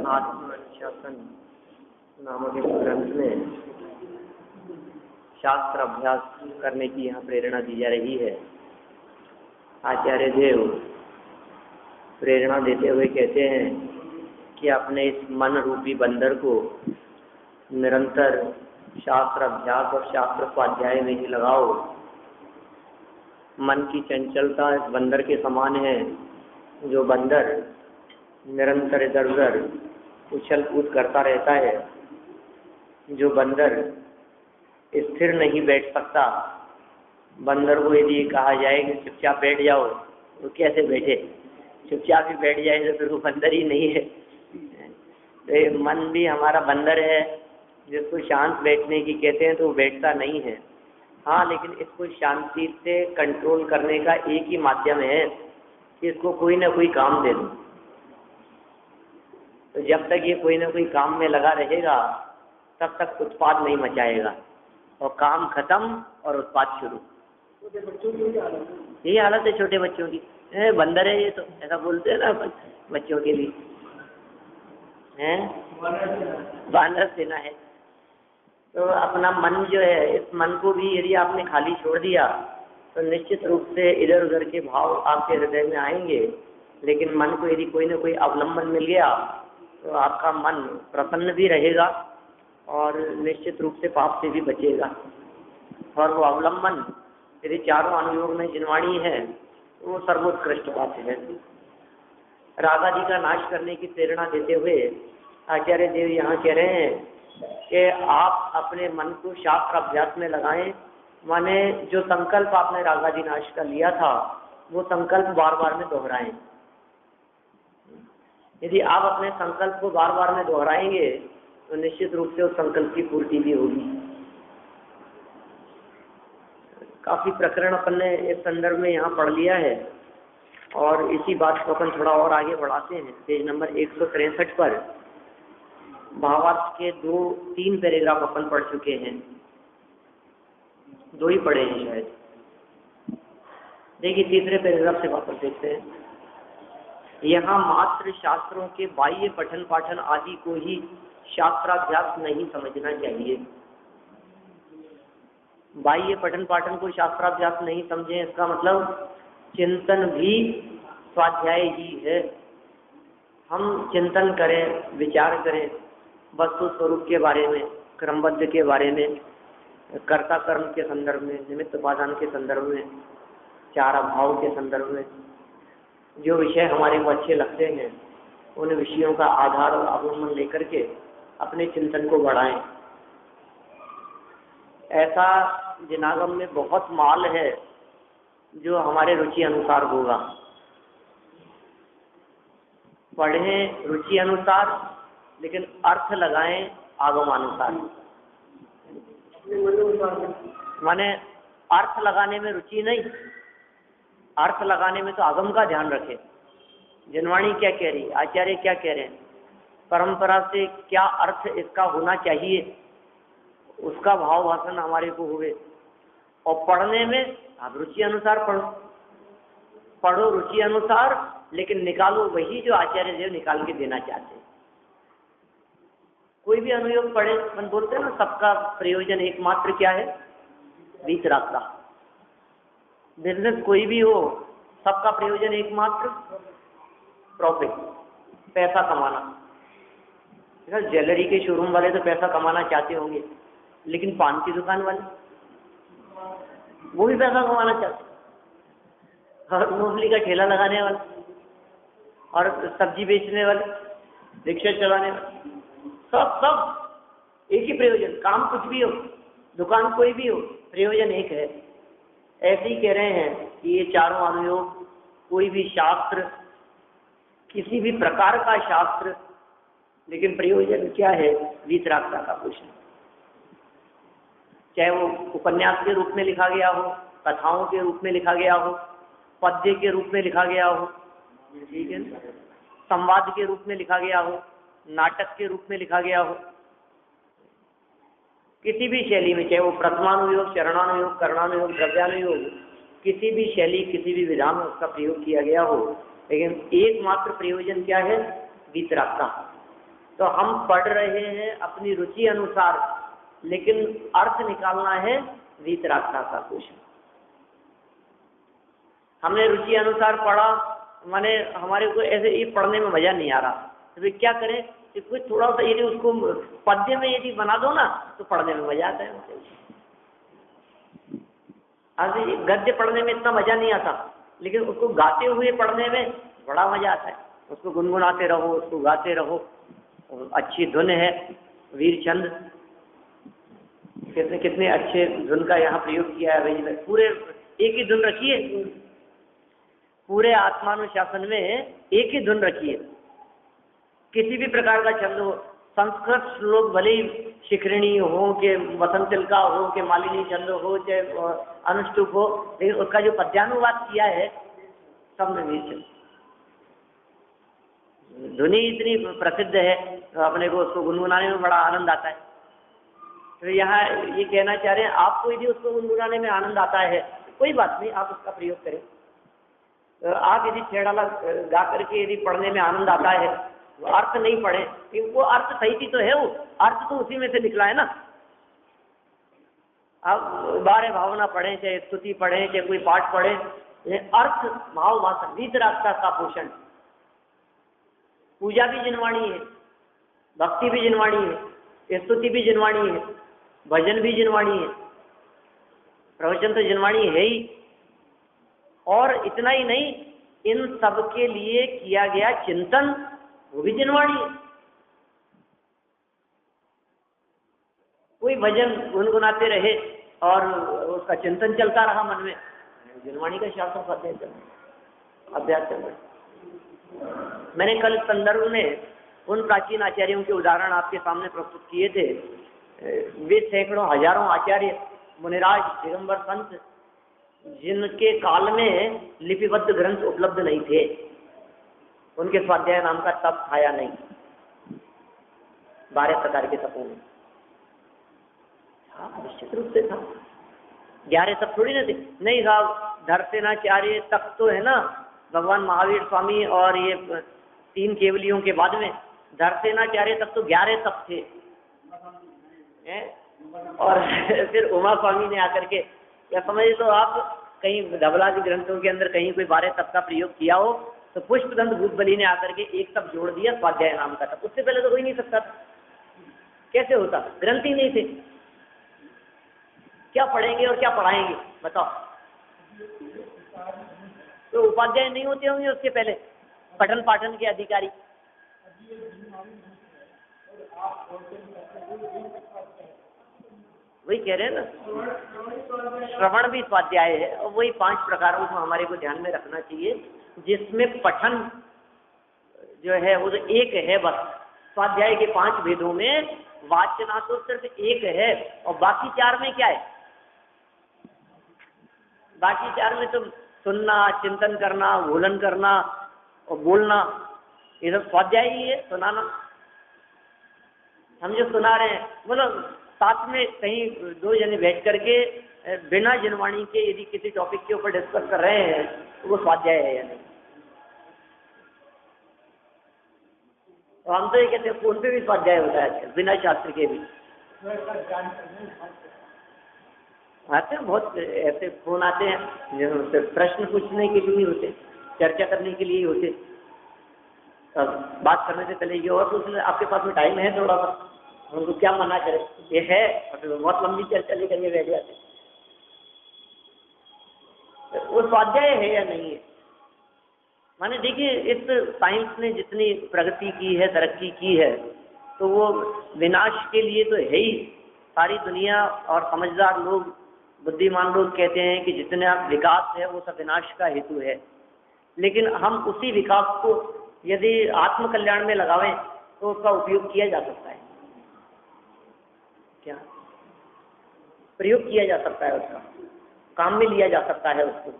आत्मअनुशासन नामक इस ग्रंथ में शास्त्र अभ्यास करने की यहाँ प्रेरणा दी जा रही है। आचार्य देव प्रेरणा देते हुए कहते हैं कि अपने इस मन रूपी बंदर को निरंतर शास्त्र अभ्यास और शास्त्र स्वाध्याय में ही लगाओ। मन की चंचलता इस बंदर के समान है। जो बंदर निरंतर इधर उधर उछल कूद करता रहता है, जो बंदर स्थिर नहीं बैठ सकता, बंदर को यदि कहा जाए कि चुपचाप बैठ जाओ तो कैसे बैठे? चुपचाप ही बैठ जाए तो फिर वो बंदर ही नहीं है। तो मन भी हमारा बंदर है, जिसको शांत बैठने की कहते हैं तो वो बैठता नहीं है। हाँ, लेकिन इसको शांति से कंट्रोल करने का एक ही माध्यम है कि इसको कोई ना कोई काम दे दो। तो जब तक ये कोई ना कोई काम में लगा रहेगा तब तक उत्पाद नहीं मचाएगा, और काम खत्म और उत्पाद शुरू। यही हालत है छोटे बच्चों की। बंदर है ये, तो ऐसा बोलते हैं ना बच्चों के लिए, हैं बानर सेना है। तो अपना मन जो है, इस मन को भी यदि आपने खाली छोड़ दिया तो निश्चित रूप से इधर उधर के भाव आपके हृदय में आएंगे। लेकिन मन को यदि कोई ना कोई अवलंबन मिल गया तो आपका मन प्रसन्न भी रहेगा और निश्चित रूप से पाप से भी बचेगा। और वो अवलंबन यदि चारों अनुयोग में जिनवाणी है तो वो सर्वोत्कृष्ट बात है। रागादि का नाश करने की प्रेरणा देते हुए आचार्य देव यहाँ कह रहे हैं कि आप अपने मन को शास्त्र अभ्यास में लगाएं। माने जो संकल्प आपने रागादि नाश का लिया था वो संकल्प बार बार में दोहराएं। यदि आप अपने संकल्प को बार बार में दोहराएंगे तो निश्चित रूप से उस संकल्प की पूर्ति भी होगी। काफी प्रकरण अपन ने इस संदर्भ में यहाँ पढ़ लिया है और इसी बात को अपन थोड़ा और आगे बढ़ाते हैं। पेज नंबर 163 पर भावार्थ के 2-3 पैराग्राफ अपन पढ़ चुके हैं, 2 ही पढ़े हैं शायद। देखिए तीसरे पैराग्राफ से वापस देखते हैं। यहाँ मात्र शास्त्रों के बाह्य पठन पाठन आदि को ही शास्त्राभ्यास नहीं समझना चाहिए। बाह्य पठन पाठन को शास्त्राभ्यास नहीं समझें, इसका मतलब चिंतन भी स्वाध्याय ही है। हम चिंतन करें, विचार करें वस्तु स्वरूप के बारे में, क्रमबद्ध के बारे में, कर्ता कर्म के संदर्भ में, निमित्त उपादान के संदर्भ में, चार अभाव के संदर्भ में। जो विषय हमारे को अच्छे लगते हैं उन विषयों का आधार और अवलंबन लेकर के अपने चिंतन को बढ़ाएं। ऐसा जिनागम में बहुत माल है जो हमारे रुचि अनुसार होगा। पढ़ें रुचि अनुसार, लेकिन अर्थ लगाएं आगमानुसार। माने अर्थ लगाने में रुचि नहीं, अर्थ लगाने में तो आगम का ध्यान रखे। जनवाणी क्या कह रही, आचार्य क्या कह रहे हैं, परंपरा से क्या अर्थ इसका होना चाहिए, उसका भाव भाषण हमारे को हुए। और पढ़ने में आप रुचि अनुसार पढ़ो रुचि अनुसार, लेकिन निकालो वही जो आचार्य देव निकाल के देना चाहते हैं। कोई भी अनुयोग पढ़े, मन बोलते हैं ना, सबका प्रयोजन एकमात्र क्या है, वीतरागता। बिजनेस कोई भी हो, सबका प्रयोजन एकमात्र प्रॉफिट, पैसा कमाना। ज्वेलरी के शोरूम वाले तो पैसा कमाना चाहते होंगे, लेकिन पान की दुकान वाले वो भी पैसा कमाना चाहते, और मूंगफली का ठेला लगाने वाले, और सब्जी बेचने वाले, रिक्शा चलाने वाले, सब एक ही प्रयोजन। काम कुछ भी हो, दुकान कोई भी हो, प्रयोजन एक है। ऐसे ही कह रहे हैं कि ये चारों अनुयोग, कोई भी शास्त्र, किसी भी प्रकार का शास्त्र, लेकिन प्रयोजन क्या है, वीतरागता का पोषण। चाहे वो उपन्यास के रूप में लिखा गया हो, कथाओं के रूप में लिखा गया हो, पद्य के रूप में लिखा गया हो, ठीक है, संवाद के रूप में लिखा गया हो, नाटक के रूप में लिखा गया हो, किसी भी शैली में, चाहे वो प्रथमानुयोग, चरणानुयोग, कर्णानुयोग, द्रव्यानुयोग, किसी भी शैली, किसी भी विधान में उसका प्रयोग किया गया हो, लेकिन एकमात्र प्रयोजन क्या है, वीतरागता। तो हम पढ़ रहे हैं अपनी रुचि अनुसार, लेकिन अर्थ निकालना है वीतरागता का पोषण। हमने रुचि अनुसार पढ़ा, माने हमारे को ऐसे ही पढ़ने में मजा नहीं आ रहा, तो फिर क्या करें कि कुछ थोड़ा सा यदि उसको पद्य में यदि बना दो ना, तो पढ़ने में मजा आता है। अभी गद्य पढ़ने में इतना मजा नहीं आता, लेकिन उसको गाते हुए पढ़ने में बड़ा मजा आता है। उसको गुनगुनाते रहो, उसको गाते रहो, अच्छी धुन है। वीरचंद कितने कितने अच्छे धुन का यहाँ प्रयोग किया है भाई। पूरे एक ही धुन रखिए, पूरे आत्मानुशासन में एक ही धुन रखिए। किसी भी प्रकार का छंद हो, संस्कृत श्लोक भले ही शिखरिणी हो, के वसंत चिल्का हो, के मालिनी छंद हो, चाहे अनुष्टुप हो, लेकिन उसका जो पद्यानुवाद किया है सब में वीरचंद। धुनी इतनी प्रसिद्ध है, तो अपने को उसको गुनगुनाने में बड़ा आनंद आता है। तो यहाँ ये कहना चाह रहे हैं, आपको यदि उसको गुनगुनाने में आनंद आता है, कोई बात नहीं, आप उसका प्रयोग करें। तो आप यदि छेड़ाला गा करके यदि पढ़ने में आनंद आता है, वो अर्थ नहीं पढ़े, क्योंकि वो अर्थ सही थी तो है, वो अर्थ तो उसी में से निकला है ना। आप बारे भावना पढ़े, चाहे स्तुति पढ़े, चाहे कोई पाठ पढ़े, अर्थ भाव भाषण वीतरागता का पोषण। पूजा भी जिनवाणी है, भक्ति भी जिनवाणी है, स्तुति भी जिनवाणी है, भजन भी जिनवाणी है, प्रवचन तो जिनवाणी है ही। और इतना ही नहीं, इन सब के लिए किया गया चिंतन वो भी जिनवाणी है। कोई भजन गुनगुनाते रहे और उसका चिंतन चलता रहा मन में, जिनवाणी का शास्त्र अभ्यास चल रहा। मैंने कल संदर्भ में उन प्राचीन आचार्यों के उदाहरण आपके सामने प्रस्तुत किए थे। वे सैकड़ों हजारों आचार्य, मुनिराज, दिगंबर संत, जिनके काल में लिपिबद्ध ग्रंथ उपलब्ध नहीं थे, उनके स्वाध्याय नाम का तप खाया नहीं, 12 प्रकार के तपों में। हाँ, निश्चित रूप से था। 11 तप थोड़ी ना थे, नहीं साहब, धरसेनाचार्य तप तो है ना, भगवान महावीर स्वामी और ये 3 केवलियों के बाद में धरसेनाचार्य तप तो 11 तप थे। और फिर उमा स्वामी ने आकर के, क्या समझे, तो आप कहीं धबला के ग्रंथों के अंदर कहीं कोई 12 तप का प्रयोग किया हो, तो पुष्पदंत भूतबली ने आकर के एक तप जोड़ दिया, स्वाध्याय नाम का तप। उससे पहले तो हो ही नहीं सकता था। कैसे होता, ग्रंथ ही नहीं थे, क्या पढ़ेंगे और क्या पढ़ाएंगे बताओ। तो उपाध्याय नहीं होते होंगे उसके पहले, पठन पाठन के अधिकारी। वही कह रहे हैं ना, श्रवण भी स्वाध्याय है, और वही 5 प्रकारों को हमारे को ध्यान में रखना चाहिए, जिसमें पठन जो है वो तो एक है बस। स्वाध्याय के 5 भेदों में वाचना तो सिर्फ एक है, और बाकी 4 में क्या है, बाकी 4 में तो सुनना, चिंतन करना, भूलन करना और बोलना, ये सब स्वाध्याय ही है, सुनाना। हम जो सुना रहे हैं मतलब साथ में कहीं 2 जने बैठ करके बिना जनवाणी के यदि किसी टॉपिक के ऊपर डिस्कस कर रहे हैं तो वो स्वाध्याय है या नहीं। तो हम तो ये कहते हैं फोन पे भी स्वाध्याय होता है बिना शास्त्र के भी। आते हैं बहुत ऐसे फोन आते हैं जो प्रश्न पूछने के लिए होते, चर्चा करने के लिए होते, अब बात करने से पहले ये और पूछ ले आपके पास में टाइम है थोड़ा सा, उनको क्या मना करे, ये है और फिर बहुत लंबी चर्चा लेकर ये बैठ जाते। वो स्वाध्याय है या नहीं है? माने देखिए इस साइंस ने जितनी प्रगति की है, तरक्की की है, तो वो विनाश के लिए तो है ही। सारी दुनिया और समझदार लोग, बुद्धिमान लोग कहते हैं कि जितना विकास है वो सब विनाश का हेतु है। लेकिन हम उसी विकास को यदि आत्म कल्याण में लगावें तो उसका उपयोग किया जा सकता है। क्या प्रयोग किया जा सकता है, उसका काम में लिया जा सकता है, उसको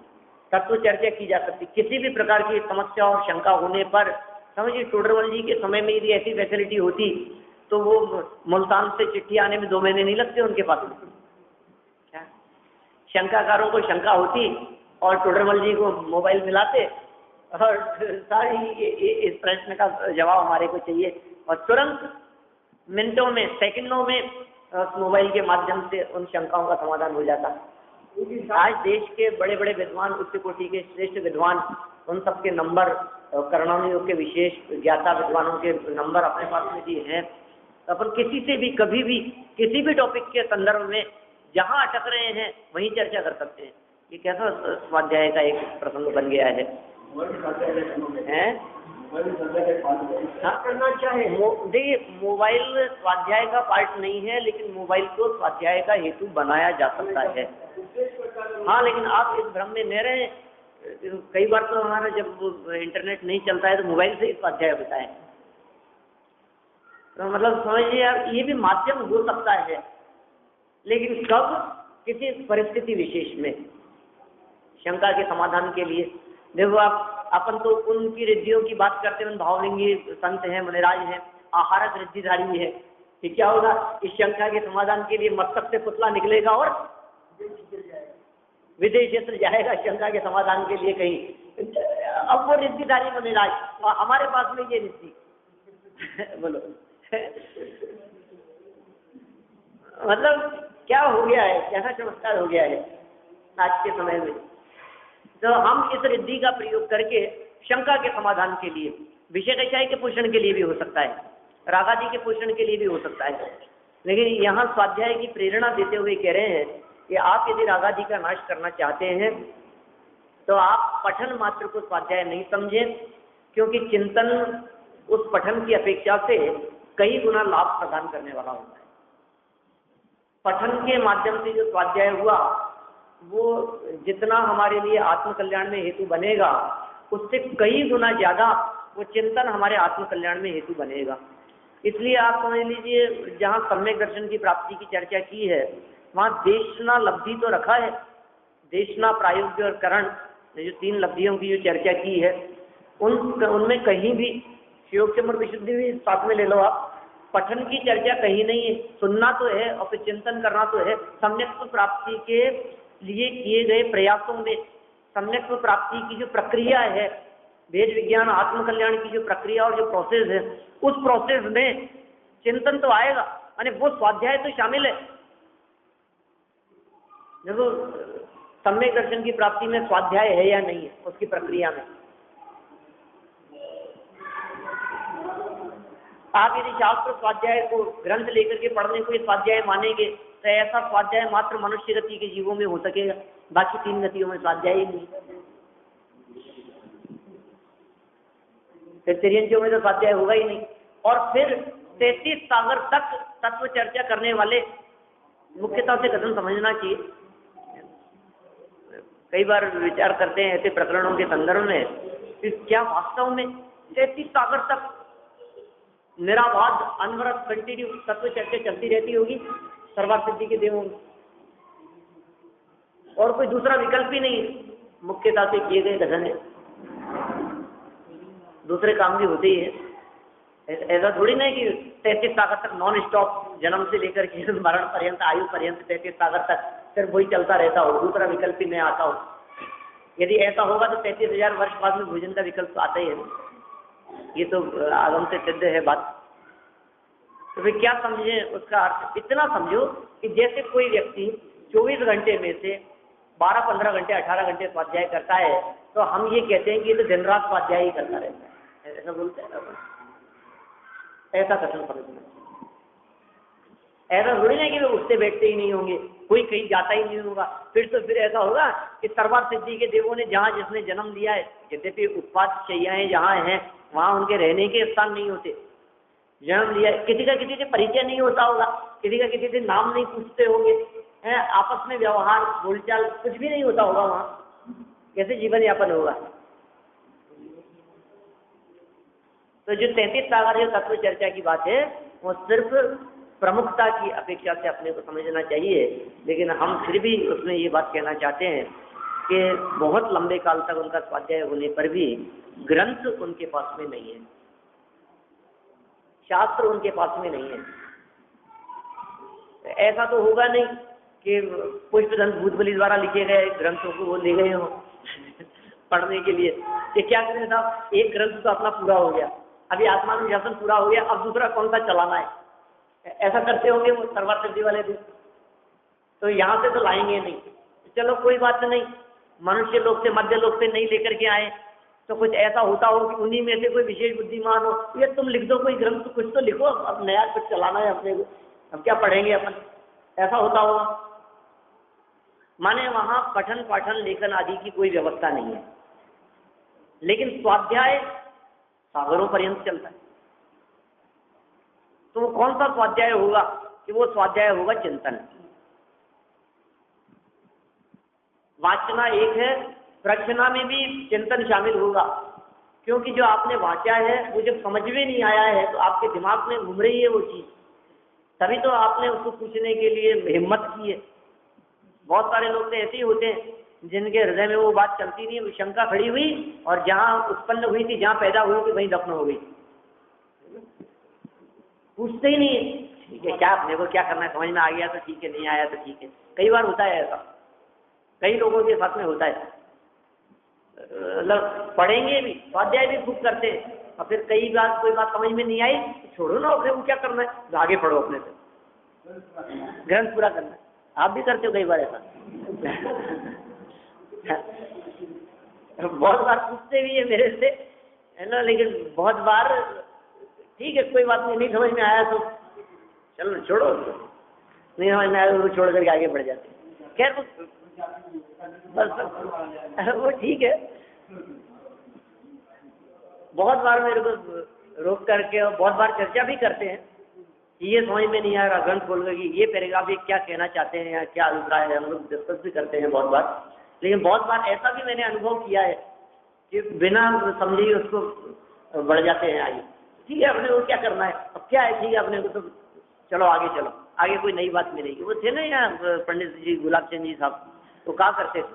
तत्व चर्चा की जा सकती। किसी भी प्रकार की समस्या और शंका होने पर समझिए टोडरमल जी के समय में यदि ऐसी फैसिलिटी होती तो वो मुल्तान से चिट्ठी आने में 2 महीने नहीं लगते उनके पास। क्या शंकाकारों को शंका होती और टोडरमल जी को मोबाइल मिलाते और सारी इस प्रश्न का जवाब हमारे को चाहिए और तुरंत मिनटों में, सेकंडों में मोबाइल के माध्यम से उन शंकाओं का समाधान हो जाता। आज देश के बड़े बड़े विद्वान, उच्च कोटि के श्रेष्ठ विद्वान, उन सबके नंबर, कर्णोनियों के विशेष ज्ञाता विद्वानों के नंबर अपने पास में भी हैं। तो अपन किसी से भी कभी भी किसी भी टॉपिक के संदर्भ में जहाँ अटक रहे हैं वहीं चर्चा कर सकते हैं। ये कैसा स्वाध्याय का एक प्रसंग बन गया है। करना चाहे देखिए मोबाइल स्वाध्याय का पार्ट नहीं है, लेकिन मोबाइल को स्वाध्याय का हेतु बनाया जा सकता है। हाँ, लेकिन आप इस भ्रम में न रहें। कई बार तो हमारा जब इंटरनेट नहीं चलता है तो मोबाइल से स्वाध्याय होता है। तो मतलब समझिए यार, ये भी माध्यम हो सकता है, लेकिन कब, किसी परिस्थिति विशेष में शंका के समाधान के लिए। देखो आप, अपन तो उनकी रिद्धियों की बात करते हैं, भावलिंगी संत हैं, मुनिराज हैं, आहारक रिद्धिधारी है कि क्या होगा, इस शंका के समाधान के लिए मस्तक से पुतला निकलेगा और विदेश क्षेत्र जाएगा शंका के समाधान के लिए कहीं। अब वो रिद्धिधारी मुनिराज और हमारे पास में ये रिद्धि बोलो मतलब क्या हो गया है, कैसा चमत्कार हो गया है आज के समय में। तो हम इस रिद्धि का प्रयोग करके शंका के समाधान के लिए, विषय कषाय के पोषण के लिए भी हो सकता है, रागादि के पोषण के लिए भी हो सकता है। लेकिन यहाँ स्वाध्याय की प्रेरणा देते हुए कह रहे हैं कि आप यदि रागादि का नाश करना चाहते हैं तो आप पठन मात्र को स्वाध्याय नहीं समझें, क्योंकि चिंतन उस पठन की अपेक्षा से कई गुना लाभ प्रदान करने वाला होता है। पठन के माध्यम से जो स्वाध्याय हुआ वो जितना हमारे लिए आत्म कल्याण में हेतु बनेगा, उससे कई गुना ज्यादा वो चिंतन हमारे आत्म कल्याण में हेतु बनेगा। इसलिए आप समझ लीजिए, जहाँ सम्यक दर्शन की प्राप्ति की चर्चा की है वहाँ देशना लब्धि तो रखा है, देशना, प्रायोग्य और करण, जो 3 लब्धियों की जो चर्चा की है उनमें कहीं भी शिवोक्षम और विशुद्धि भी साथ में ले लो आप, पठन की चर्चा कहीं नहीं है। सुनना तो है और फिर चिंतन करना तो है। सम्यक प्राप्ति के लिए किए गए प्रयासों में सम्यक प्राप्ति की जो प्रक्रिया है, वेद विज्ञान आत्म कल्याण की जो प्रक्रिया और जो प्रोसेस है, उस प्रोसेस में चिंतन तो आएगा, यानी वो स्वाध्याय तो शामिल है। देखो सम्यक दर्शन की प्राप्ति में स्वाध्याय है या नहीं है, उसकी प्रक्रिया में आप यदि शास्त्र स्वाध्याय को ग्रंथ लेकर के पढ़ने को ये स्वाध्याय मानेंगे तो ऐसा स्वाध्याय मात्र मनुष्य गति के जीवों में हो सकेगा, बाकी 3 गतियों में स्वाध्याय ही नहीं। फिर तिर्यंतियों में तो स्वाध्याय होगा ही नहीं। और फिर 33 सागर तक तत्व चर्चा करने वाले मुख्यता से कथन समझना चाहिए। कई बार विचार करते हैं ऐसे प्रकरणों के संदर्भ में कि क्या वास्तव में 33 सागर तक निराबाध अनवरत कंटिन्यू तत्व चर्चा चलती रहती होगी सर्वार्थ सिद्धि के देवों में? और कोई दूसरा विकल्प ही नहीं है, मुख्यता से किए गए कथन है, दूसरे काम भी होते ही है। ऐसा थोड़ी ना है कि 33 सागर तक नॉन स्टॉप जन्म से लेकर के मरण पर्यंत, आयु पर्यंत 33 सागर तक सिर्फ वही चलता रहता हो, दूसरा विकल्प ही नहीं आता हो। यदि ऐसा होगा तो 33,000 वर्ष बाद में भोजन का विकल्प तो आता ही है, ये तो आगम से सिद्ध है बात। तो फिर क्या समझे उसका अर्थ? इतना समझो कि जैसे कोई व्यक्ति 24 घंटे में से 12-15 घंटे 18 घंटे स्वाध्याय करता है, तो हम ये कहते हैं कि ये तो दिन रात स्वाध्याय ही करता रहता है, ऐसा बोलते हैं ना, ऐसा कथन समझना। ऐसा थोड़ी ना कि वे उठते बैठते ही नहीं होंगे, कोई कहीं जाता ही नहीं होगा। फिर तो फिर ऐसा होगा कि तरवार सिद्धि के देवों ने जहाँ जिसने जन्म लिया है, यद्यपि उत्पाद शैयाएं जहाँ हैं वहाँ उनके रहने के स्थान नहीं होते, जन्म लिया है, किसी का किसी से परिचय नहीं होता होगा, किसी का किसी से नाम नहीं पूछते होंगे, आपस में व्यवहार बोलचाल कुछ भी नहीं होता होगा, वहाँ कैसे जीवन यापन होगा? तो जो 33 सागर जो तत्व चर्चा की बात है वो सिर्फ प्रमुखता की अपेक्षा से अपने को समझना चाहिए, लेकिन हम फिर भी उसमें ये बात कहना चाहते हैं कि बहुत लंबे काल तक उनका स्वाध्याय होने पर भी ग्रंथ उनके पास में नहीं है, शास्त्र उनके पास में नहीं है। ऐसा तो होगा नहीं कि पुष्पदंत भूतबली द्वारा लिखे गए ग्रंथों को वो ले गए हो पढ़ने के लिए, कि क्या करें साहब, एक ग्रंथ तो अपना पूरा हो गया, अभी आत्मानुशासन पूरा हो गया, अब दूसरा कौन सा चलाना है, ऐसा करते होंगे वो तरवार सिद्धि वाले भी। तो यहाँ से तो लाएंगे नहीं, चलो कोई बात नहीं, मनुष्य लोग से मध्य लोग से नहीं लेकर के आए, तो कुछ ऐसा होता हो कि उन्हीं में से कोई विशेष बुद्धिमान हो, ये तुम लिख दो कोई ग्रंथ, कुछ तो लिखो, अब नया कुछ चलाना है अपने को, अब क्या पढ़ेंगे अपन, ऐसा होता होगा। माने वहां पठन पाठन लेखन आदि की कोई व्यवस्था नहीं है, लेकिन स्वाध्याय सागरों पर्यंत चलता है। तो वो कौन सा स्वाध्याय होगा? कि वो स्वाध्याय होगा चिंतन। वाचना एक है, प्रक्षना में भी चिंतन शामिल होगा, क्योंकि जो आपने वाचा है वो जब समझ में नहीं आया है तो आपके दिमाग में घूम रही है वो चीज, तभी तो आपने उसको पूछने के लिए हिम्मत की है। बहुत सारे लोग तो ऐसे ही होते हैं जिनके हृदय में वो बात चलती नहीं, शंका खड़ी हुई और जहां उत्पन्न हुई थी, जहां पैदा हुई थी, वहीं दफन हो गई, पूछते ही नहीं है। ठीक है, क्या अपने को क्या करना है, समझ में आ गया तो ठीक है, नहीं आया तो ठीक है। कई बार होता है ऐसा, कई लोगों के साथ में होता है, मतलब पढ़ेंगे भी, स्वाध्याय भी खूब करते हैं, और फिर कई बार कोई बात समझ में नहीं आई, छोड़ो ना, फिर वो क्या करना है, आगे पढ़ो, अपने से ग्रंथ पूरा करना है। आप भी करते हो कई बार ऐसा बहुत बार पूछते भी है मेरे से, है ना, लेकिन बहुत बार ठीक है कोई बात नहीं, नहीं समझ में आया तो चलो छोड़ो, नहीं समझ में आया तो छोड़ करके आगे बढ़ जाते। खैर बस वो ठीक है। बहुत बार मेरे को रोक करके और बहुत बार चर्चा भी करते हैं कि ये समझ में नहीं आ रहा, ग्रंथ खोल करके ये पैराग्राफ ये क्या कहना चाहते हैं या क्या अभिप्राय है, हम लोग डिस्कस भी करते हैं बहुत बार। लेकिन बहुत बार ऐसा भी मैंने अनुभव किया है कि बिना समझे ही उसको बढ़ जाते हैं आगे। ठीक है, अपने को क्या करना है, अब क्या है, ठीक है अपने को तो चलो आगे, चलो आगे कोई नई बात मिलेगी। वो थे ना यहाँ पंडित जी गुलाब चंद जी साहब, तो क्या करते थे,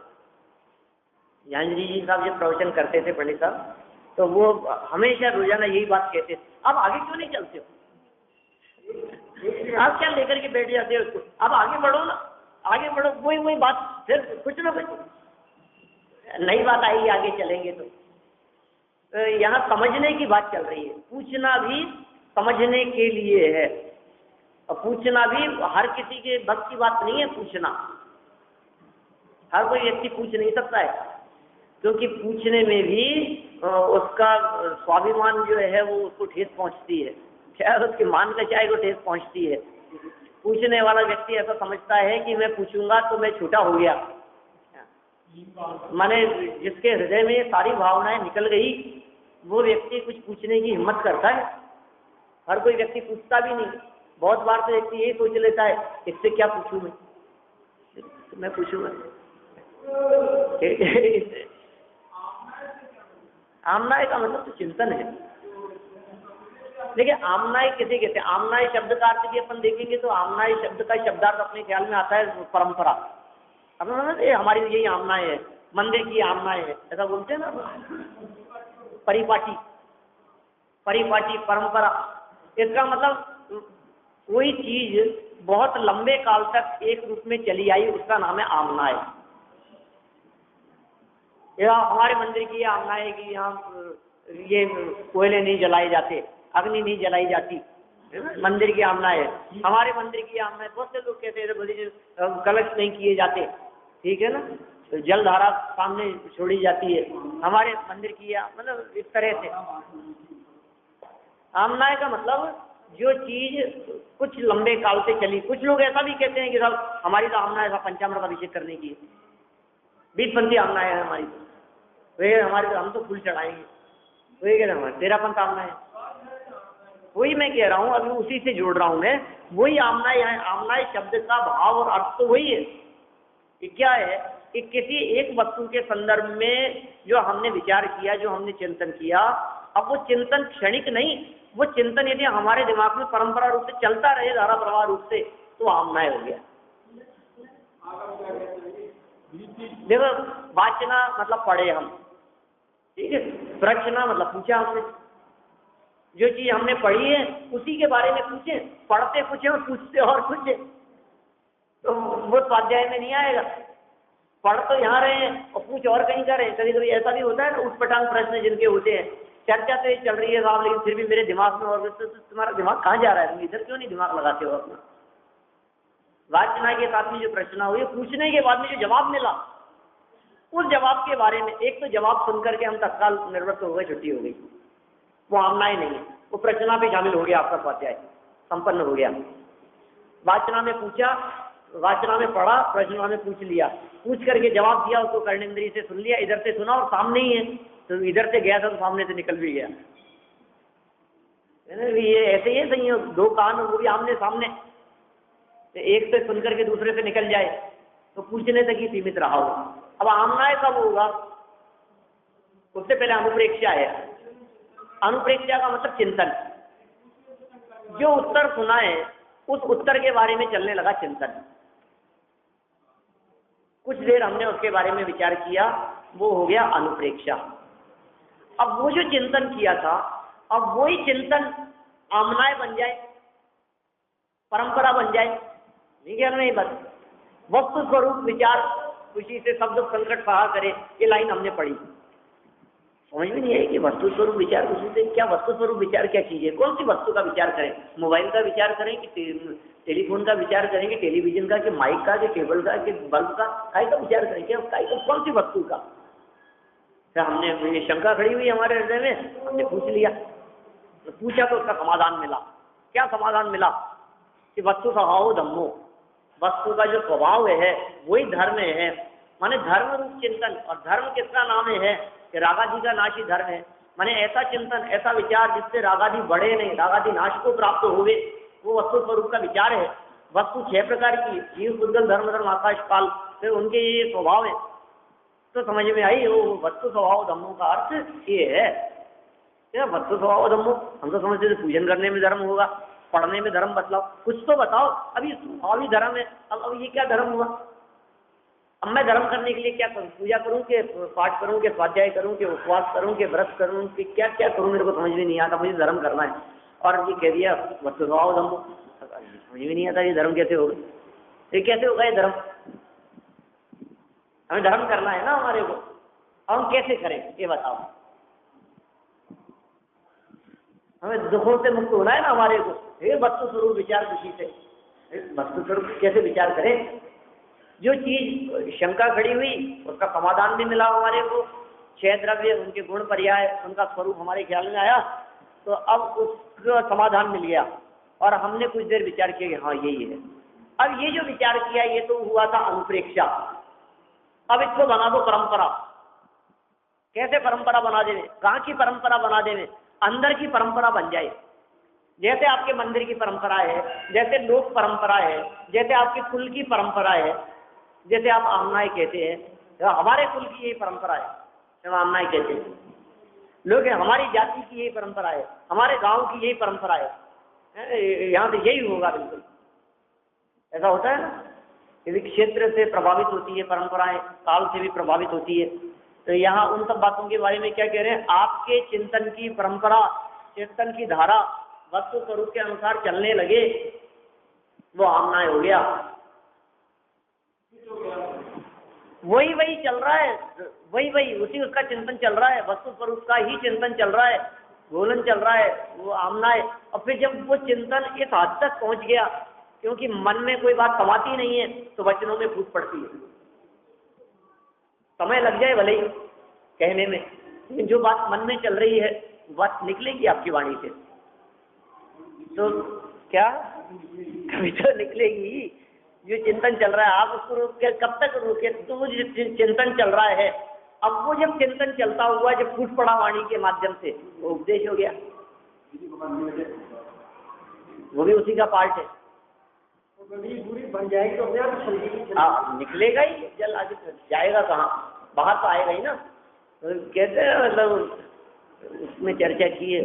ज्ञानजी जी साहब जब प्रवचन करते थे पंडित साहब, तो वो हमेशा रोजाना यही बात कहते थे, अब आगे क्यों नहीं चलते हो, आप क्या लेकर के बैठ जाते हो उसको, अब आगे बढ़ो ना, आगे बढ़ो, वही बात, फिर कुछ ना कुछ नई बात आएगी, आगे चलेंगे। तो यहाँ समझने की बात चल रही है, पूछना भी समझने के लिए है, और पूछना भी हर किसी के बस की बात नहीं है। पूछना हर कोई व्यक्ति पूछ नहीं सकता है, क्योंकि पूछने में भी उसका स्वाभिमान जो है वो उसको ठेस पहुंचती है, क्या उसके मान का चाहे को ठेस पहुंचती है। पूछने वाला व्यक्ति ऐसा समझता है कि मैं पूछूंगा तो मैं छोटा हो गया, माने जिसके हृदय में सारी भावनाएं निकल गई वो व्यक्ति कुछ पूछने की हिम्मत करता है। हर कोई व्यक्ति पूछता भी नहीं। बहुत बार तो व्यक्ति यही सोच लेता है इससे क्या पूछूं मैं पूछूंगा। आमनाय का मतलब तो चिंतन है। देखिए आमनाय किसे कहते हैं, आमनाय शब्द का अर्थ भी अपन देखेंगे तो आमनाय शब्द का शब्दार्थ अपने ख्याल में आता है परंपरा। अपना हमारी यही आमनाएं है, मंदिर की आमनाएं है, ऐसा बोलते हैं ना। परिपाटी, परिपाटी परंपरा, इसका मतलब कोई चीज बहुत लंबे काल तक एक रूप में चली आई, उसका नाम है आमनाएं। हमारे मंदिर की आमना है कि यहाँ ये कोयले नहीं जलाए जाते, अग्नि नहीं जलाई जाती, मंदिर की आमना है। हमारे मंदिर की आमना है, बहुत से लोग कहते हैं कलश नहीं किए जाते, ठीक है ना, तो जलधारा सामने छोड़ी जाती है। हमारे मंदिर की मतलब इस तरह से आमनाएं का मतलब जो चीज कुछ लंबे काल से चली। कुछ लोग ऐसा भी कहते हैं कि साहब हमारी तो आमना ऐसा पंचामृत अभिषेक करने की 20 आमनाएं है हमारी, वे हमारे तो हम तो फूल चढ़ाएंगे, वही कह रहे हैं 13 आमना है। वही मैं कह रहा हूँ, अभी उसी से जोड़ रहा हूँ मैं, वही आमनाएं है। आमनाएं शब्द का भाव और अर्थ तो वही है कि क्या है कि किसी एक वस्तु के संदर्भ में जो हमने विचार किया, जो हमने चिंतन किया, अब वो चिंतन क्षणिक नहीं, वो चिंतन यदि हमारे दिमाग में परंपरा रूप से चलता रहे, धारा प्रवाह रूप से, तो आमनाएं हो गया। देखो, वाचना मतलब पढ़े हम, ठीक है, प्रश्ना मतलब पूछा हमने, जो चीज हमने पढ़ी है उसी के बारे में पूछे, पढ़ते पूछे और पूछते और पूछे, तो वो स्वाध्याय में नहीं आएगा। पढ़ तो यहाँ रहे हैं और पूछ और कहीं का रहे। कभी कभी ऐसा भी होता है ना, उठपटांग प्रश्न जिनके होते हैं, चर्चा तो ये चल रही है साहब, लेकिन फिर भी मेरे दिमाग में, और तो तुम्हारा दिमाग कहाँ जा रहा है, तुम इधर क्यों नहीं दिमाग लगाते हो अपना। वाचना के साथ में जो प्रश्न हुई, पूछने के बाद में जो जवाब मिला, उस जवाब के बारे में, एक तो जवाब सुन करके हम तत्काल निर्वृत्त हो गए, छुट्टी हो गई, वो आमनाएं नहीं है, वो प्रश्ना पे शामिल हो गया, आपका स्वाध्याय संपन्न हो गया। वाचना में पूछा, वाचना में पढ़ा, प्रश्ना में पूछ लिया, पूछ करके जवाब दिया, उसको कर्णेंद्रिय से सुन लिया, इधर से सुना और सामने ही है, तो इधर से गया था तो सामने से निकल भी गया। ये ऐसे ही सही है, दो कान वो भी आमने सामने, तो एक से सुन करके दूसरे से निकल जाए, तो पूछने तक ही सीमित रहा हो। अब आमनाएं कब होगा, उससे पहले अनुप्रेक्षा है। अनुप्रेक्षा का मतलब चिंतन, जो उत्तर सुना है उस उत्तर के बारे में चलने लगा चिंतन, कुछ देर हमने उसके बारे में विचार किया, वो हो गया अनुप्रेक्षा। अब वो जो चिंतन किया था, अब वही चिंतन आमनाएं बन जाए, परंपरा बन जाए, नहीं क्या नहीं, बस वस्तु स्वरूप विचार, खुशी से शब्द संकट सहा करे, ये लाइन हमने पढ़ी। समझ में नहीं आई कि वस्तु स्वरूप विचार, खुशी से क्या वस्तु स्वरूप विचार क्या चीज है, कौन सी वस्तु का विचार करें, मोबाइल का विचार करें कि टेलीफोन का विचार करें कि टेलीविजन का, कि माइक का, कि केबल का, कि बल्ब का, काय का विचार करें, क्या काय का, कौन सी वस्तु का। क्या हमने ये शंका खड़ी हुई हमारे हृदय में, हमने पूछ लिया, तो पूछा तो उसका समाधान मिला। क्या समाधान मिला कि वस्तु स्वभाव धम्मो, वस्तु का जो स्वभाव है वही धर्म है, माने धर्म रूप चिंतन। और धर्म किसका नाम है कि रागादि का नाश ही धर्म है, माने ऐसा चिंतन, ऐसा विचार जिससे रागादि बढ़े नहीं, रागादि नाश को प्राप्त होवे, वो वस्तु स्वरूप का विचार है। वस्तु 6 प्रकार की, जीव, बुद्धल, धर्म, आकाश, काल, फिर उनके ये स्वभाव है। तो समझ में आई, वो वस्तु स्वभाव धम्मों का अर्थ ये है। क्या वस्तु स्वभाव धम्मो, हम तो समझते थे पूजन करने में धर्म होगा, पढ़ने में धर्म बतलाओ, कुछ तो बताओ। अभी स्वभाव ही धर्म है, अब ये क्या धर्म हुआ। अब मैं धर्म करने के लिए क्या करूँ, पूजा करूँ कि पाठ करूँ कि स्वाध्याय करूँ कि उपवास करूँ कि व्रत करूँ कि क्या क्या करूँ, मेरे को समझ में नहीं आता, मुझे धर्म करना है। और ये कह दिया वस्तु स्वभाव धम्मो, समझ में नहीं आता ये धर्म कैसे होगा, ये कैसे होगा ये धर्म। हमें धर्म करना है ना हमारे को, हम कैसे करें ये बताओ। हमें दुखों से मुक्त होना है ना हमारे को, ये वस्तु स्वरूप विचार खुशी से, वस्तु स्वरूप कैसे विचार करें। जो चीज शंका खड़ी हुई उसका समाधान भी मिला हमारे को, 6 द्रव्य, उनके गुण पर्याय, उनका स्वरूप हमारे ख्याल में आया, तो अब उसका समाधान मिल गया। और हमने कुछ देर विचार किया कि हाँ यही है। अब ये जो विचार किया ये तो हुआ था अनुप्रेक्षा। अब इसको बना दो परंपरा। कैसे परंपरा बना देवे, कहाँ की परंपरा बना देवे, अंदर की परंपरा बन जाए। जैसे आपके मंदिर की परंपरा है, जैसे लोक परंपरा है, जैसे आपके कुल की परंपरा है, जैसे आप आमनाएं कहते हैं, तो हमारे कुल की यही परंपरा है, जब आमनाएं कहते हैं लोग, हमारी जाति की यही परंपरा है, हमारे गांव की यही परंपरा है, यहाँ तो यही होगा बिल्कुल। ऐसा होता है ना, यदि क्षेत्र से प्रभावित होती है, परंपराएं काल से भी प्रभावित होती है। तो यहाँ उन सब बातों के बारे में क्या कह रहे हैं, आपके चिंतन की परंपरा, चिंतन की धारा वस्तु स्वरूप के अनुसार चलने लगे, वो आमनाय हो गया। वही चल रहा है, वही उसी उसका चिंतन चल रहा है, वस्तु स्वरूप का ही चिंतन चल रहा है, घोलन चल रहा है, वो आमनाय। और फिर जब वो चिंतन इस हद तक पहुंच गया, क्योंकि मन में कोई बात समाती नहीं है, तो वचनों में फूट पड़ती है। समय लग जाए भले ही कहने में, लेकिन जो बात मन में चल रही है बात निकलेगी आपकी वाणी से। तो क्या कभी तो निकलेगी। जो चिंतन चल रहा है आप उसको रोक के कब तक रोके, तो वो चिंतन चल रहा है, अब वो जब चिंतन चलता हुआ जब फूट पड़ा वाणी के माध्यम से, वो उपदेश हो गया, वो भी उसी का पार्ट है। दूरी बन जाएगी तो अपने आप हाँ निकलेगा ही, जल आगे जाएगा कहाँ, बाहर तो आएगा ही ना। तो कहते हैं मतलब उसमें चर्चा की है,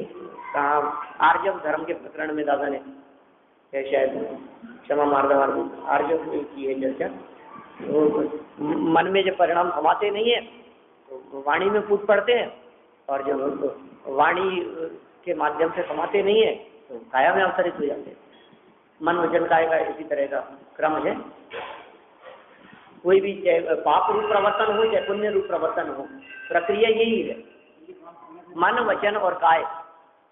कहाँ आर्जव धर्म के प्रकरण में दादा ने शायद क्षमा मार्ग आर्जव में की है चर्चा। तो मन में जब परिणाम समाते नहीं है तो वाणी में फूट पड़ते हैं, और जब वाणी के माध्यम से समाते नहीं है तो काया में अवतरित हो जाते हैं। मन वचन काया का इसी तरह का क्रम है। कोई भी चाहे पाप रूप प्रवर्तन हो चाहे पुण्य रूप प्रवर्तन हो, प्रक्रिया यही है, मन वचन और काय।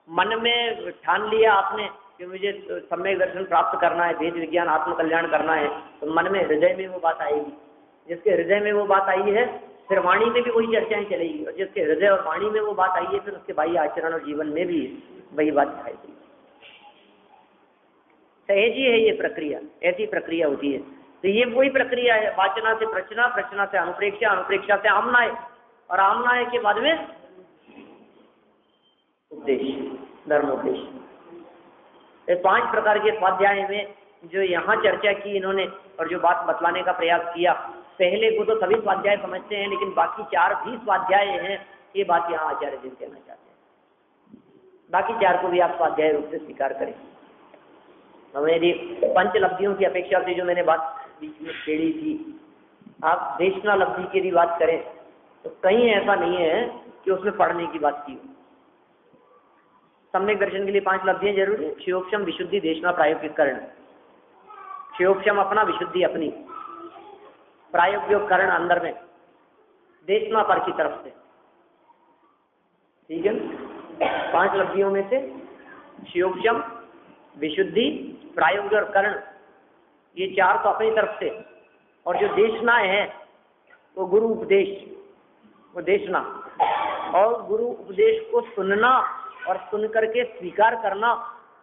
मन में ठान लिया आपने कि मुझे सम्यक दर्शन प्राप्त करना है, भेद विज्ञान आत्मकल्याण करना है, तो मन में हृदय में वो बात आएगी। जिसके हृदय में वो बात आई है फिर वाणी में भी वही चर्चाएं चलेगी, और जिसके हृदय और वाणी में वो बात आई है फिर उसके बाह्य आचरण और जीवन में भी वही बात दिखाई देगी। सहज ही है ये प्रक्रिया, ऐसी प्रक्रिया होती है। तो ये वही प्रक्रिया है, वाचना से प्रचना, प्रचना से अनुप्रेक्षा, अनुप्रेक्षा से आमनाय, और आमनाय के बाद में उपदेश, धर्मोपदेश। 5 प्रकार के स्वाध्याय में जो यहाँ चर्चा की इन्होंने और जो बात बतलाने का प्रयास किया, पहले को तो सभी स्वाध्याय समझते हैं, लेकिन बाकी 4 भी स्वाध्याय हैं, ये बात यहाँ आचार्य जी कहना चाहते हैं। बाकी 4 को भी आप स्वाध्याय रूप से स्वीकार करें। मेरी पंचलब्धियों की अपेक्षा से जो मैंने बात बीच में छेड़ी थी, आप देशना लब्धि की भी बात करें तो कहीं ऐसा नहीं है कि उसमें पढ़ने की बात की हो। सम्यक दर्शन के लिए 5 लब्धियां जरूरी है, क्षयोक्षम, विशुद्धि, देशना, प्रायोगिक करण। क्षयोक्षम अपना, विशुद्धि अपनी, प्रायोगिक करण अंदर में, देशना पर की तरफ से। ठीक है, 5 लब्धियों में से क्षयोक्षम, विशुद्धि, प्रायोगिक और करण, ये 4 तो अपनी तरफ से, और जो देशना है वो गुरु उपदेश, वो देशना, और गुरु उपदेश को सुनना और सुन करके स्वीकार करना,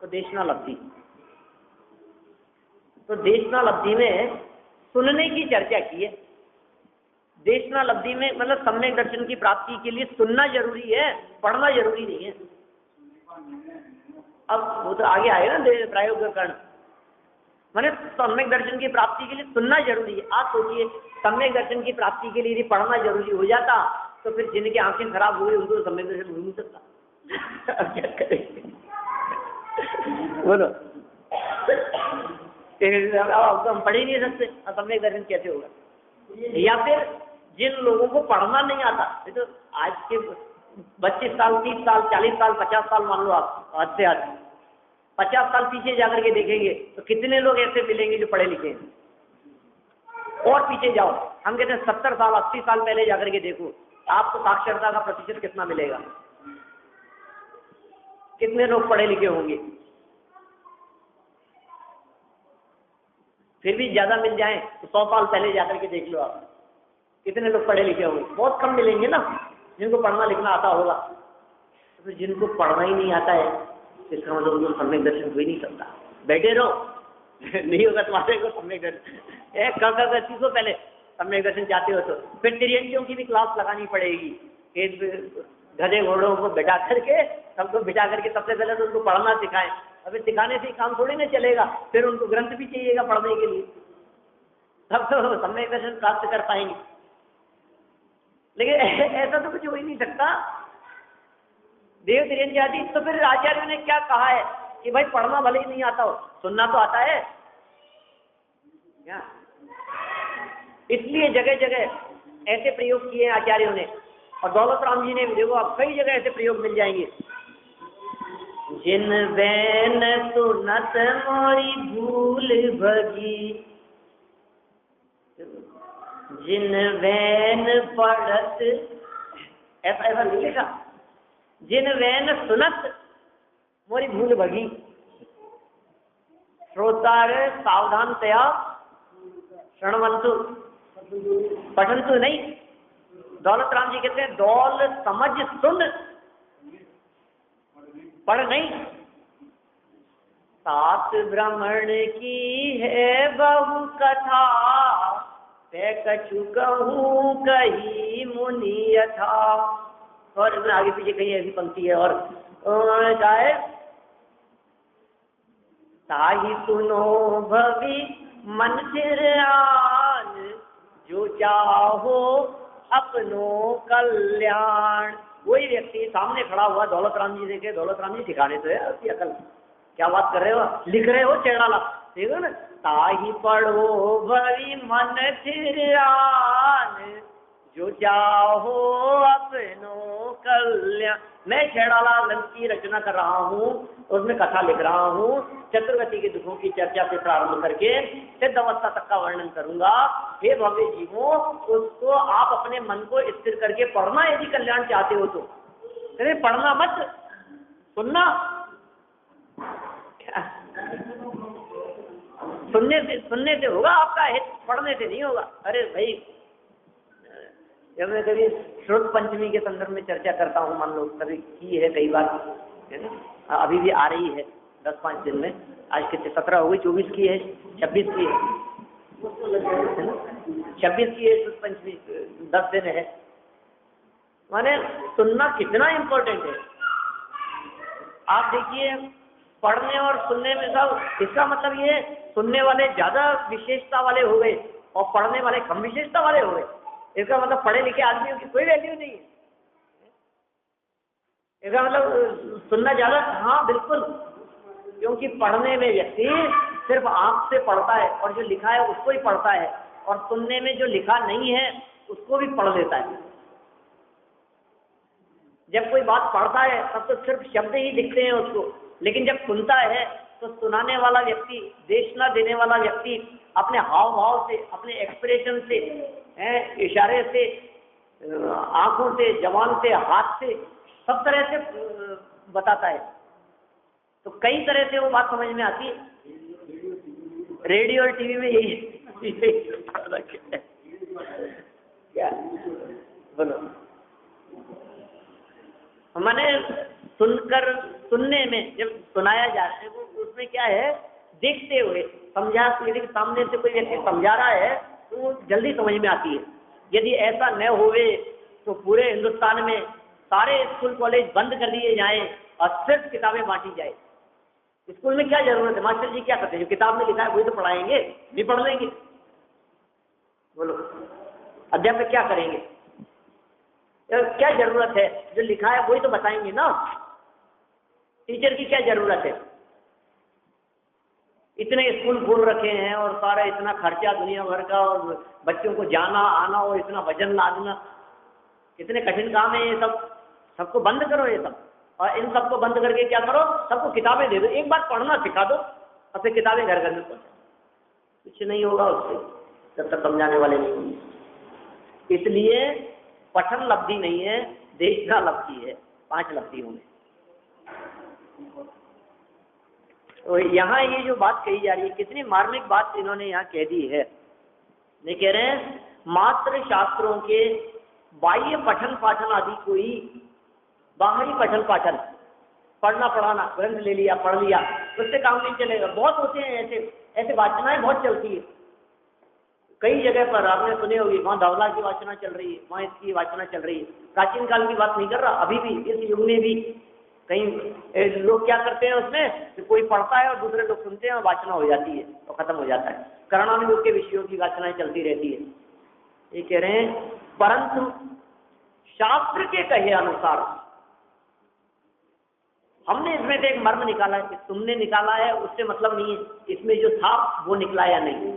तो देशना लब्धि। तो देशना लब्धि में सुनने की चर्चा की है। देशना लब्धि में मतलब सम्यक दर्शन की प्राप्ति के लिए सुनना जरूरी है, पढ़ना जरूरी नहीं है। अब वो तो आगे आएगा ना प्रायोगिक करण, मैंने सम्यक दर्शन की प्राप्ति के लिए सुनना जरूरी है। आप सोचिए सम्यक दर्शन की प्राप्ति के लिए यदि पढ़ना जरूरी हो जाता तो फिर जिनकी आंखें खराब हुई उनको तो सम्यक दर्शन हो नहीं सकता। अब क्या करेंगे बोलो, अब तो हम पढ़ ही नहीं सकते, सम्यक दर्शन कैसे होगा? या फिर जिन लोगों को पढ़ना नहीं आता, तो आज के 25 साल, 30 साल, 40 साल, 50 साल मान लो आप, आज से आज 50 साल पीछे जाकर के देखेंगे तो कितने लोग ऐसे मिलेंगे जो पढ़े लिखे हैं। और पीछे जाओ, हम कहते हैं 70 साल, 80 साल पहले जाकर के देखो, आपको साक्षरता का प्रतिशत कितना मिलेगा, कितने लोग पढ़े लिखे होंगे? फिर भी ज्यादा मिल जाए तो 100 साल पहले जाकर के देख लो आप, कितने लोग पढ़े लिखे होंगे? बहुत कम मिलेंगे ना जिनको पढ़ना लिखना आता होगा। तो फिर जिनको पढ़ना ही नहीं आता है, इसका मतलब उनको सम्यक दर्शन हो ही नहीं सकता। बैठे रहो नहीं होगा तुम्हारे को सम्यक दर्शन। सीखो पहले, सम्यक दर्शन चाहते हो तो फिर त्रियंजियों की भी क्लास लगानी पड़ेगी। गधे घोड़ों को बैठा करके, सबको बिठा करके सबसे पहले तो उनको पढ़ना सिखाएं। अभी सिखाने से काम थोड़ी ना चलेगा, फिर उनको ग्रंथ भी चाहिएगा पढ़ने के लिए, तब तो सम्यक दर्शन प्राप्त कर पाएंगे। लेकिन ऐसा तो कुछ हो ही नहीं सकता। देव त्रियंज आदि तो फिर आचार्यों ने क्या कहा है कि भाई पढ़ना भले ही नहीं आता हो, सुनना तो आता है क्या? इसलिए जगह जगह ऐसे प्रयोग किए हैं आचार्यों ने, और दौलत राम जी ने भी, देखो अब कई जगह ऐसे प्रयोग मिल जाएंगे। जिन बैन सुनत मोरी भूल भगी, जिन बैन पढ़त, ऐसा ऐसा लिखेगा, जिन बैन सुनत मोरी भूल भगी, श्रोतार सावधानतया श्रणवंतु, पठंतु नहीं। दौलत राम जी कहते हैं दौल समझ सुन, पढ़ नहीं। सात ब्राह्मण की है बहु कथा, ते कछु कहूँ कही मुनि यथा। और इसमें आगे पीछे कहीं ऐसी पंक्ति है, और उन्होंने कहा है ताहि सुनो भवि मन फिर आन, जो चाहो अपनो कल्याण। वही व्यक्ति सामने खड़ा हुआ दौलत राम जी देखे, दौलत राम जी ठिकाने तो है उसकी अकल, क्या बात कर रहे हो, लिख रहे हो चेड़ाला, ठीक है ना। ताहि पढ़ो भवि मन फिर आन, जो चाहो अपनो कल्याण। मैं छेड़ाला ग्रंथ की रचना कर रहा हूँ, उसमें कथा लिख रहा हूँ, चतुर्गति के दुखों की चर्चा से प्रारंभ करके सिद्ध अवस्था तक का वर्णन करूंगा। हे भव्य जीवों, उसको आप अपने मन को स्थिर करके पढ़ना, यदि कल्याण चाहते हो तो। अरे पढ़ना मत, सुनना। सुनने से होगा आपका हित, पढ़ने से नहीं होगा। अरे भाई, जब मैं कभी श्रुत पंचमी के संदर्भ में चर्चा करता हूँ, मान लो कभी की है कई बार, है ना, अभी भी आ रही है 10-5 दिन में, आज कितने 17 हो गई, 24 की है, 26 की है, 26 की है श्रुत पंचमी, 10 दिन है। माने सुनना कितना इम्पोर्टेंट है। आप देखिए पढ़ने और सुनने में सब, इसका मतलब ये सुनने वाले ज्यादा विशेषता वाले हो गए और पढ़ने वाले कम विशेषता वाले हो गए। इसका मतलब पढ़े लिखे आदमियों की कोई वैल्यू नहीं है। इसका मतलब सुनना ज्यादा, हाँ बिल्कुल, क्योंकि पढ़ने में व्यक्ति सिर्फ आंख से पढ़ता है और जो लिखा है उसको ही पढ़ता है, और सुनने में जो लिखा नहीं है उसको भी पढ़ लेता है। जब कोई बात पढ़ता है तब तो सिर्फ शब्द ही दिखते हैं उसको, लेकिन जब सुनता है तो सुनाने वाला व्यक्ति, देशना देने वाला व्यक्ति अपने हाव भाव से, अपने एक्सप्रेशन से, इशारे से, आंखों से, जबान से, हाथ से, सब तरह से बताता है। तो कई तरह से वो बात समझ में आती है। रेडियो और टीवी में यही क्या बोलो, मैंने सुनकर, सुनने में जब सुनाया जा रहा है वो उसमें क्या है, देखते हुए समझा, यदि सामने से कोई व्यक्ति समझा रहा है तो वो जल्दी समझ में आती है। यदि ऐसा न होवे तो पूरे हिंदुस्तान में सारे स्कूल कॉलेज बंद कर दिए जाएं और सिर्फ किताबें बांटी जाए। स्कूल में क्या जरूरत है, मास्टर जी क्या करते हैं, जो किताब में लिखा है वही तो पढ़ाएंगे, भी पढ़ लेंगे। बोलो अध्यापक क्या करेंगे, क्या जरूरत है, जो लिखा है वही तो बताएंगे ना। टीचर की क्या जरूरत है, इतने स्कूल खोल रखे हैं और सारा इतना खर्चा दुनिया भर का, और बच्चों को जाना आना और इतना वजन लादना, कितने कठिन काम है ये सब। सबको बंद करो ये सब, और इन सबको बंद करके क्या करो, सबको किताबें दे दो, एक बार पढ़ना सिखा दो और फिर किताबें घर घर में पढ़ो। कुछ नहीं होगा उससे जब तक समझाने वाले नहीं होंगे। इसलिए पठन लब्धि नहीं है, देखना लब्धि है। 5 लब्धि होंगे। तो यहाँ ये जो बात कही जा रही है, कितनी मार्मिक बात इन्होंने यहाँ कह दी है। ये कह रहे हैं मात्र शास्त्रों के बाह्य पठन पाठन आदि कोई, बाहरी पठन पाठन, पढ़ना पढ़ाना, ग्रंथ ले लिया पढ़ लिया, उससे काम नहीं चलेगा। बहुत होते हैं ऐसे वाचनाएं बहुत चलती है कई जगह पर, आपने सुने होगी, वहाँ धवला की वाचना चल रही है, वहाँ इसकी वाचना चल रही है। प्राचीन काल की बात नहीं कर रहा, अभी भी इस युग में भी कहीं लोग क्या करते हैं उसमें कि कोई पढ़ता है और दूसरे लोग सुनते हैं और वाचना हो जाती है तो खत्म हो जाता है। कर्णानुयोग के विषयों की वाचनाएं चलती रहती है। ये कह रहे हैं परंतु शास्त्र के कहे अनुसार हमने इसमें से एक मर्म निकाला है, तुमने निकाला है उससे मतलब नहीं है, इसमें जो था वो निकला या नहीं।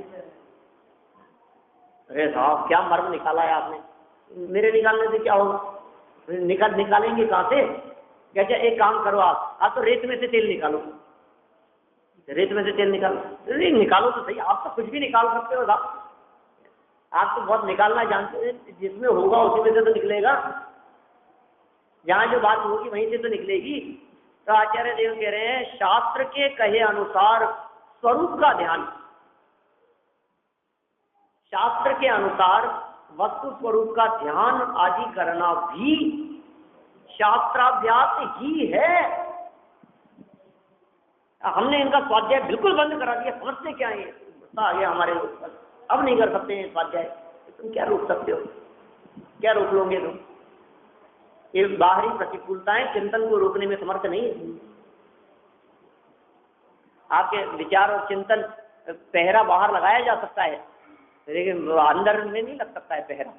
अरे साहब क्या मर्म निकाला है आपने, मेरे निकालने से क्या होगा, निकालेंगे कहाँ से? कहते एक काम करो आप तो रेत में से तेल निकालो, रेत में से तेल निकालो। अरे निकालो तो सही, आप तो कुछ भी निकाल सकते हो साहब, आप तो बहुत निकालना जानते हैं, जिसमें होगा उसी में से तो निकलेगा, जहाँ जो बात होगी वहीं से तो निकलेगी। तो आचार्य देव कह रहे हैं शास्त्र के कहे अनुसार स्वरूप का ध्यान, शास्त्र के अनुसार वस्तु स्वरूप का ध्यान आदि करना भी शास्त्राभ्यास ही है। हमने इनका स्वाध्याय बिल्कुल बंद करा दिया, समझते क्या है, गुस्सा आ गया हमारे ऊपर, अब नहीं कर सकते हैं स्वाध्याय। तुम क्या रोक सकते हो, क्या रोक लोगे तुम? ये बाहरी प्रतिकूलताएं चिंतन को रोकने में समर्थ नहीं है। आपके विचार और चिंतन, पहरा बाहर लगाया जा सकता है लेकिन अंदर में नहीं लग सकता है पहरा।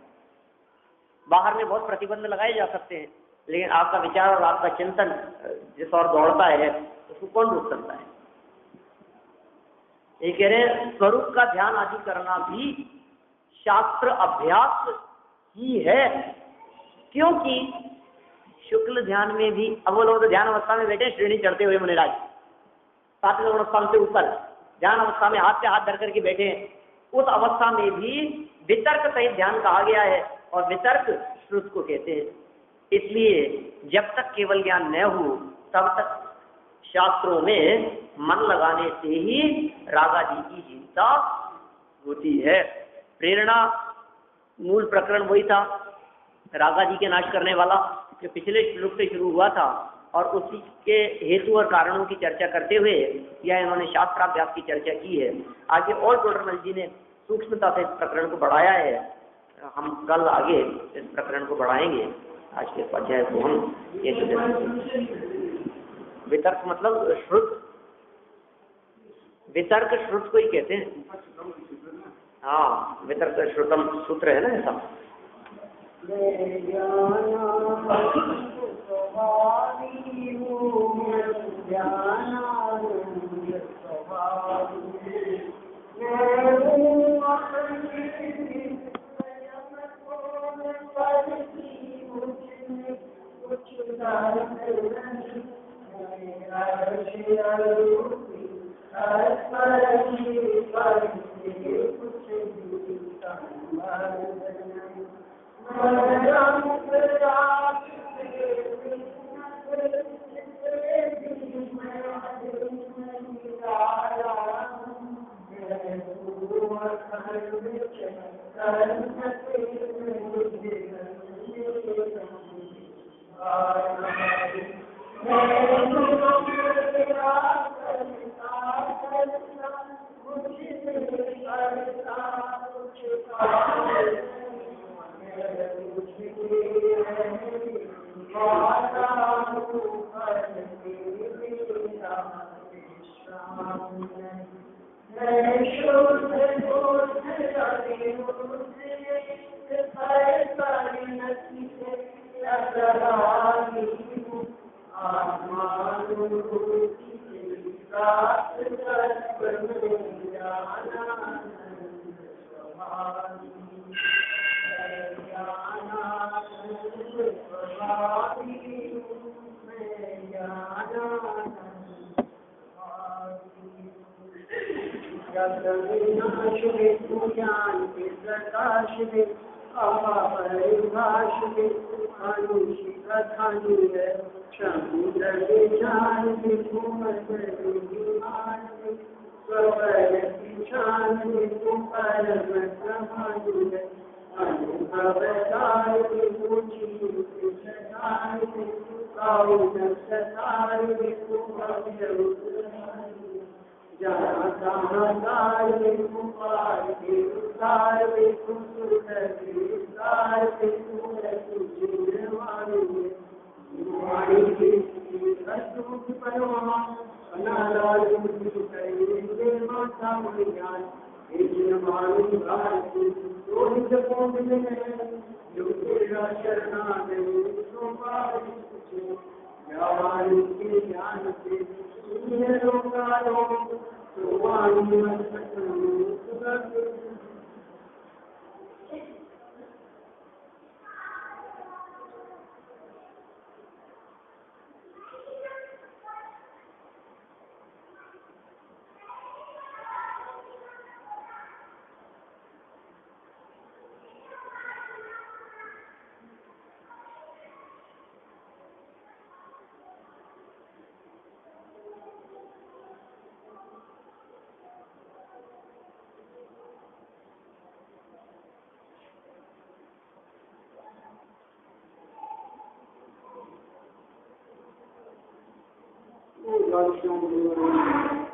बाहर में बहुत प्रतिबंध लगाए जा सकते हैं लेकिन आपका विचार और आपका चिंतन जिस और दौड़ता है उसको कौन रोक सकता है? ये कह रहे हैं स्वरूप का ध्यान आदि करना भी शास्त्र अभ्यास ही है, क्योंकि शुक्ल ध्यान में भी, अब वो लोग तो ध्यान अवस्था में बैठे श्रेणी चढ़ते हुए मुनिराज, सातवें अवस्था से ऊपर ध्यान अवस्था में हाथ पे हाथ धर करके बैठे हैं, उस अवस्था में भी वितर्क सहित ध्यान कहा गया है और वितर्क श्रुत को कहते हैं। इसलिए जब तक केवल ज्ञान न हो तब तक शास्त्रों में मन लगाने से ही रागादि की हीनता होती है। प्रेरणा मूल प्रकरण वही था, रागादि के नाश करने वाला, जो पिछले श्लोक से शुरू हुआ था, और उसी के हेतु और कारणों की चर्चा करते हुए यह इन्होंने शास्त्राभ्यास की चर्चा की है। आगे और टोडरमल जी ने सूक्ष्मता से इस प्रकरण को बढ़ाया है, हम कल आगे इस प्रकरण को बढ़ाएंगे। आज के स्वाध्याय को हम वितर्क मतलब श्रुत, वितर्क श्रुत को ही कहते हैं। हाँ, वितर्क श्रुतम सूत्र है ना ऐसा। लक्ष्यम